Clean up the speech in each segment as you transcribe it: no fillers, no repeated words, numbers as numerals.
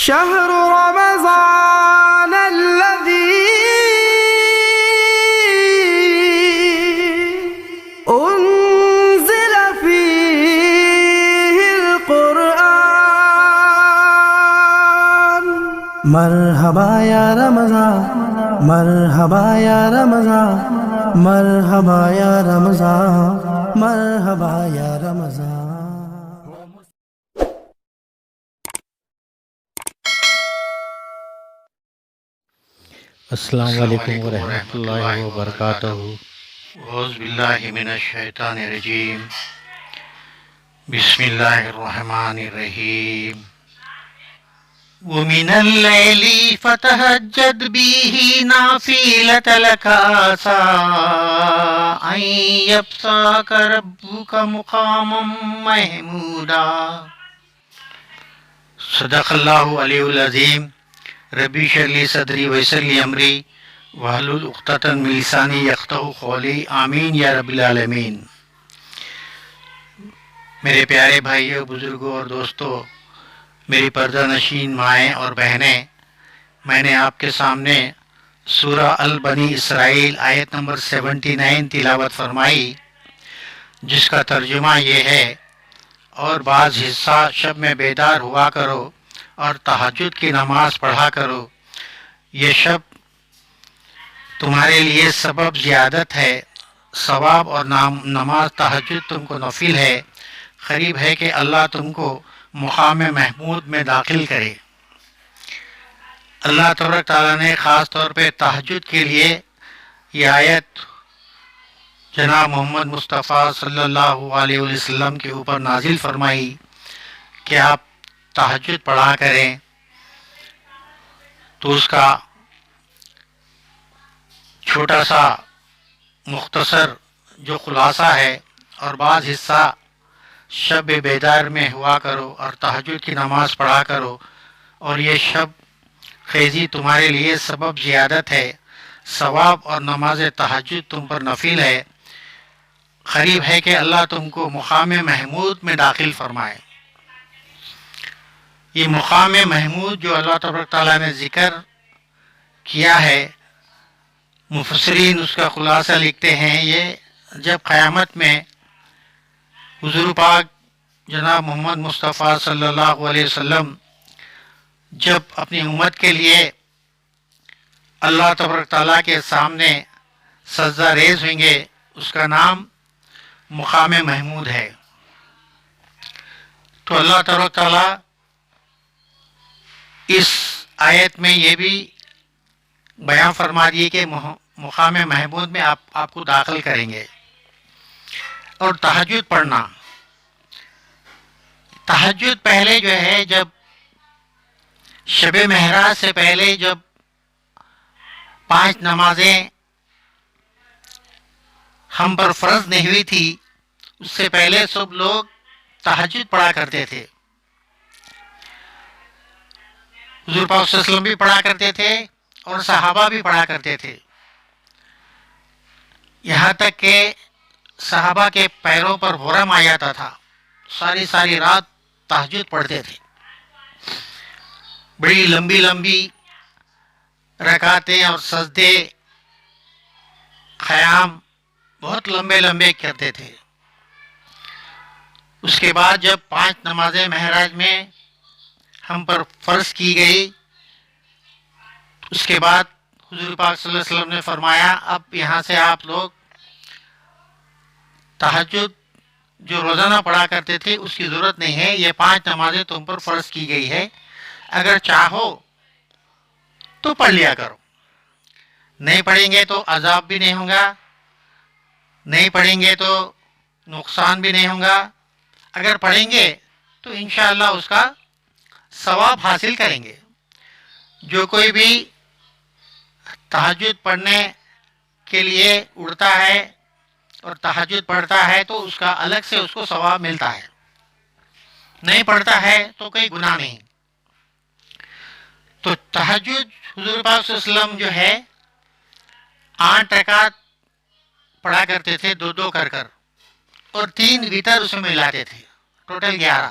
شهر رمضان الذي أنزل فيه القرآن. مرحبا یا رمضان، مرحبا یا رمضان، مرحبا یا رمضان، مرحبا یا رمضان. السلام علیکم ورحمۃ اللہ وبرکاتہ. اعوذ باللہ من الشیطان الرجیم. بسم اللہ الرحمن الرحیم. ومن اللیل فتہجد بہ نافلۃ لک عسیٰ ان یبعثک ربک مقاما محمودا. صدق اللہ علیہ العظیم. ربی اشرح لی صدری ویسر لی امری واحلل عقدۃ من لسانی یفقہوا قولی. آمین یا رب العالمین. میرے پیارے بھائیوں، بزرگوں اور دوستوں، میری پردہ نشین مائیں اور بہنیں، میں نے آپ کے سامنے سورہ البنی اسرائیل آیت نمبر 79 تلاوت فرمائی، جس کا ترجمہ یہ ہے: اور بعض حصہ شب میں بیدار ہوا کرو اور تہجد کی نماز پڑھا کرو، یہ شب تمہارے لیے سبب زیادت ہے. ثواب اور نماز تہجد تم کو نفل ہے. قریب ہے کہ اللہ تم کو مقام محمود میں داخل کرے. اللہ تبارک تعالیٰ نے خاص طور پہ تہجد کے لیے یہ آیت جناب محمد مصطفیٰ صلی اللہ علیہ وسلم کے اوپر نازل فرمائی کہ آپ تہجد پڑھا کریں. تو اس کا چھوٹا سا مختصر جو خلاصہ ہے: اور بعض حصہ شب بیدار میں ہوا کرو اور تہجد کی نماز پڑھا کرو، اور یہ شب خیزی تمہارے لیے سبب زیادت ہے. ثواب اور نماز تہجد تم پر نفل ہے. قریب ہے کہ اللہ تم کو مقام محمود میں داخل فرمائے. یہ مقام محمود جو اللہ تبارک تعالیٰ نے ذکر کیا ہے، مفسرین اس کا خلاصہ لکھتے ہیں: یہ جب قیامت میں حضور پاک جناب محمد مصطفیٰ صلی اللہ علیہ وسلم جب اپنی امت کے لیے اللہ تبارک تعالیٰ کے سامنے سجدہ ریز ہوئیں گے، اس کا نام مقام محمود ہے. تو اللہ تبارک تعالیٰ اس آیت میں یہ بھی بیان فرما دیے کہ مقام محمود میں آپ کو داخل کریں گے. اور تہجد پڑھنا، تہجد پہلے جو ہے، جب شب معراج سے پہلے جب 5 نمازیں ہم پر فرض نہیں ہوئی تھی، اس سے پہلے سب لوگ تہجد پڑھا کرتے تھے. حضور پاک صلی اللہ علیہ وسلم بھی پڑھا کرتے تھے اور صحابہ بھی پڑھا کرتے تھے. یہاں تک کہ صحابہ کے پیروں پر ورم آ جاتا تھا. ساری رات تہجد پڑھتے تھے. بڑی لمبی لمبی رکعتیں اور سجدے، قیام بہت لمبے کرتے تھے. اس کے بعد جب 5 نمازیں معراج میں ہم پر فرض کی گئی، اس کے بعد حضور پاک صلی اللہ علیہ وسلم نے فرمایا اب یہاں سے آپ لوگ تہجد جو روزانہ پڑھا کرتے تھے اس کی ضرورت نہیں ہے. یہ 5 نمازیں تم پر فرض کی گئی ہے، اگر چاہو تو پڑھ لیا کرو. نہیں پڑھیں گے تو عذاب بھی نہیں ہوگا، نہیں پڑھیں گے تو نقصان بھی نہیں ہوگا. اگر پڑھیں گے تو انشاءاللہ اس کا ثواب حاصل کریں گے. جو کوئی بھی تہجد پڑھنے کے لیے اٹھتا ہے اور تہجد پڑھتا ہے تو اس کا الگ سے اس کو ثواب ملتا ہے. نہیں پڑھتا ہے تو کوئی گناہ نہیں. تو تہجد حضور پاک صلی اللہ علیہ وسلم جو ہے 8 رکعت پڑھا کرتے تھے، 2 کر اور 3 وتر اس میں ملاتے تھے، ٹوٹل 11.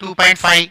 2.5,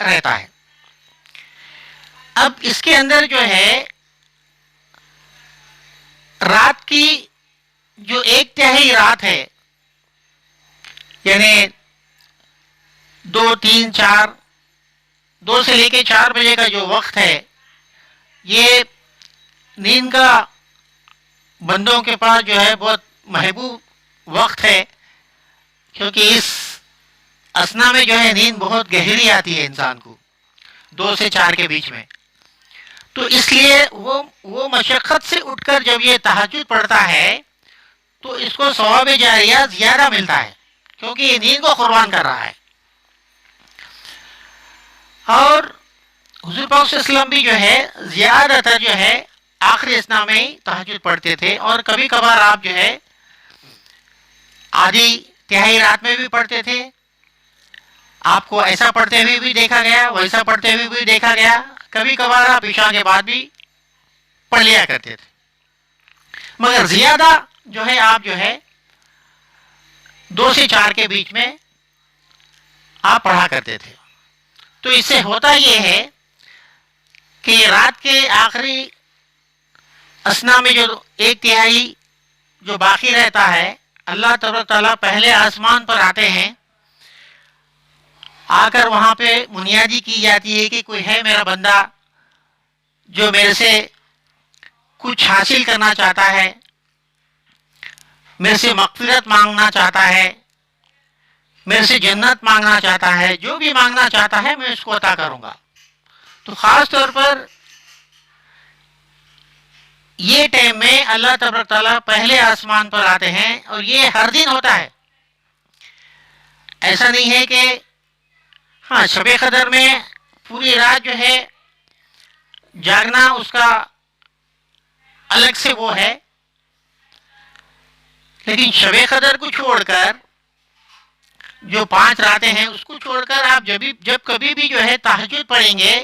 رہتا ہے. اب اس کے اندر جو ہے رات کی جو 1/3 رات ہے، یعنی 2 3 4 2 سے لے کے 4 بجے کا جو وقت ہے، یہ نیند کا بندوں کے پاس جو ہے بہت محبوب وقت ہے، کیونکہ اس اسنا میں جو ہے نیند بہت گہری آتی ہے انسان کو 2 سے 4 کے بیچ میں. تو اس لیے وہ مشقت سے اٹھ کر جب یہ تہجد پڑھتا ہے تو اس کو ثواب جاریہ زیادہ ملتا ہے، کیونکہ یہ نیند کو قربان کر رہا ہے. اور حضور پاک صلی اللہ علیہ وسلم بھی جو ہے زیادہ تر جو ہے آخری اسنا میں ہی تہجد پڑھتے تھے، اور کبھی کبھار آپ جو ہے آدھی تہائی رات میں بھی پڑھتے تھے. آپ کو ایسا پڑھتے ہوئے بھی دیکھا گیا، ویسا پڑھتے ہوئے بھی دیکھا گیا. کبھی کبھار آپ عشاء کے بعد بھی پڑھ لیا کرتے تھے، مگر زیادہ جو ہے آپ جو ہے 2 سے 4 کے بیچ میں آپ پڑھا کرتے تھے. تو اس سے ہوتا یہ ہے کہ رات کے آخری اسنا میں جو 1/3 جو باقی رہتا ہے، اللہ تبارک تعالیٰ پہلے آسمان پر آتے ہیں. آ کر وہاں پہ منادی کی جاتی ہے کہ کوئی ہے میرا بندہ جو میرے سے کچھ حاصل کرنا چاہتا ہے، میرے سے مغفرت مانگنا چاہتا ہے، میرے سے جنت مانگنا چاہتا ہے، جو بھی مانگنا چاہتا ہے میں اس کو عطا کروں گا. تو خاص طور پر یہ ٹائم میں اللہ تبارک تعالیٰ پہلے آسمان پر آتے ہیں، اور یہ ہر دن ہوتا ہے. ایسا نہیں ہے کہ ہاں شب قدر میں پوری رات جو ہے جاگنا اس کا الگ سے وہ ہے، لیکن شب قدر کو چھوڑ کر جو 5 راتیں ہیں اس کو چھوڑ کر آپ جب کبھی بھی جو ہے تہجد پڑھیں گے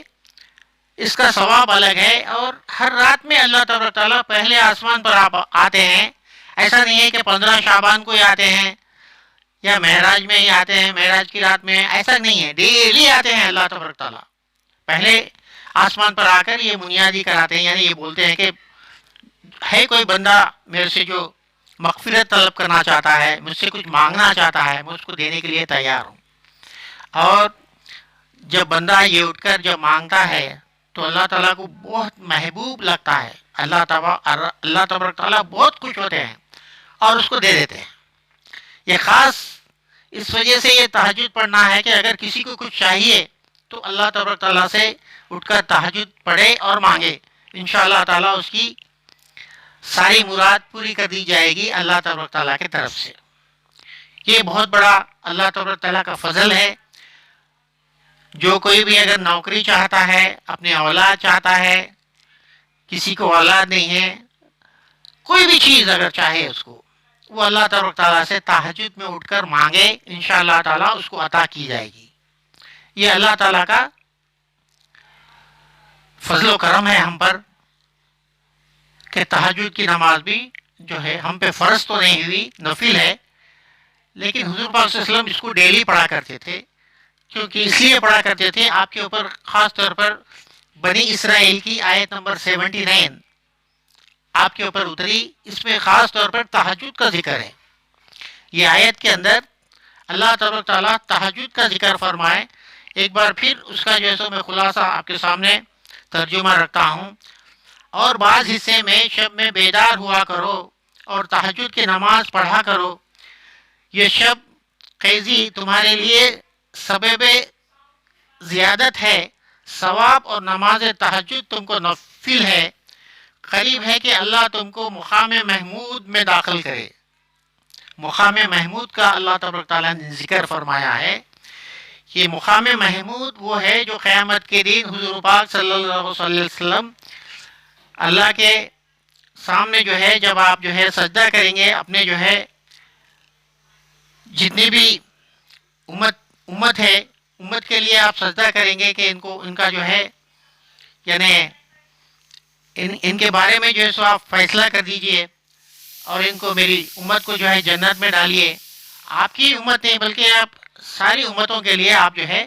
اس کا ثواب الگ ہے. اور ہر رات میں اللہ تبارک تعالیٰ پہلے آسمان پر آپ آتے ہیں. ایسا نہیں ہے کہ 15 شعبان کو ہی آتے ہیں یا معراج میں ہی آتے ہیں، معراج کی رات میں، ایسا نہیں ہے. ڈیلی آتے ہیں اللہ تبارک تعالیٰ پہلے آسمان پر آ کر یہ منادی کراتے ہیں، یعنی یہ بولتے ہیں کہ ہے کوئی بندہ میرے سے جو مغفرت طلب کرنا چاہتا ہے، مجھ سے کچھ مانگنا چاہتا ہے، میں اس کو دینے کے لیے تیار ہوں. اور جب بندہ یہ اٹھ کر جب مانگتا ہے تو اللہ تعالیٰ کو بہت محبوب لگتا ہے. اللہ تبارک تعالیٰ بہت خوش ہوتے ہیں اور اس کو دے دیتے ہیں. یہ خاص اس وجہ سے یہ تہجد پڑھنا ہے کہ اگر کسی کو کچھ چاہیے تو اللہ تبارک تعالیٰ سے اٹھ کر تہجد پڑھے اور مانگے، انشاءاللہ تعالیٰ اس کی ساری مراد پوری کر دی جائے گی اللہ تبارک تعالیٰ کی طرف سے. یہ بہت بڑا اللہ تبارک تعالیٰ کا فضل ہے. جو کوئی بھی اگر نوکری چاہتا ہے، اپنے اولاد چاہتا ہے، کسی کو اولاد نہیں ہے، کوئی بھی چیز اگر چاہے اس کو، وہ اللہ تبارک تعالیٰ سے تہجد میں اٹھ کر مانگے، انشاءاللہ تعالیٰ اس کو عطا کی جائے گی. یہ اللہ تعالیٰ کا فضل و کرم ہے ہم پر کہ تہجد کی نماز بھی جو ہے ہم پہ فرض تو نہیں ہوئی، نفل ہے، لیکن حضور پاک صلی اللہ علیہ وسلم اس کو ڈیلی پڑھا کرتے تھے. کیونکہ اس لیے پڑھا کرتے تھے آپ کے اوپر خاص طور پر بنی اسرائیل کی آیت نمبر 79 آپ کے اوپر اتری. اس میں خاص طور پر تہجد کا ذکر ہے. یہ آیت کے اندر اللہ تبارک تعالیٰ تہجد کا ذکر فرمائے. ایک بار پھر اس کا جو ہے سو میں خلاصہ آپ کے سامنے ترجمہ رکھتا ہوں. اور بعض حصے میں شب میں بیدار ہوا کرو اور تہجد کی نماز پڑھا کرو. یہ شب خیزی تمہارے لیے سبب زیادت ہے، ثواب اور نماز تہجد تم کو نفل ہے. قریب ہے کہ اللہ تم کو مقام محمود میں داخل کرے. مقام محمود کا اللہ تبارک تعالیٰ نے ذکر فرمایا ہے. یہ مقام محمود وہ ہے جو قیامت کے دن حضور پاک صلی اللہ علیہ وسلم اللہ کے سامنے جو ہے جب آپ جو ہے سجدہ کریں گے، اپنے جو ہے جتنی بھی امت ہے، امت کے لیے آپ سجدہ کریں گے کہ ان کا جو ہے یعنی ان کے بارے میں جو ہے سو آپ فیصلہ کر دیجئے اور ان کو، میری امت کو جو ہے جنت میں ڈالیے. آپ کی امت نہیں بلکہ آپ ساری امتوں کے لیے آپ جو ہے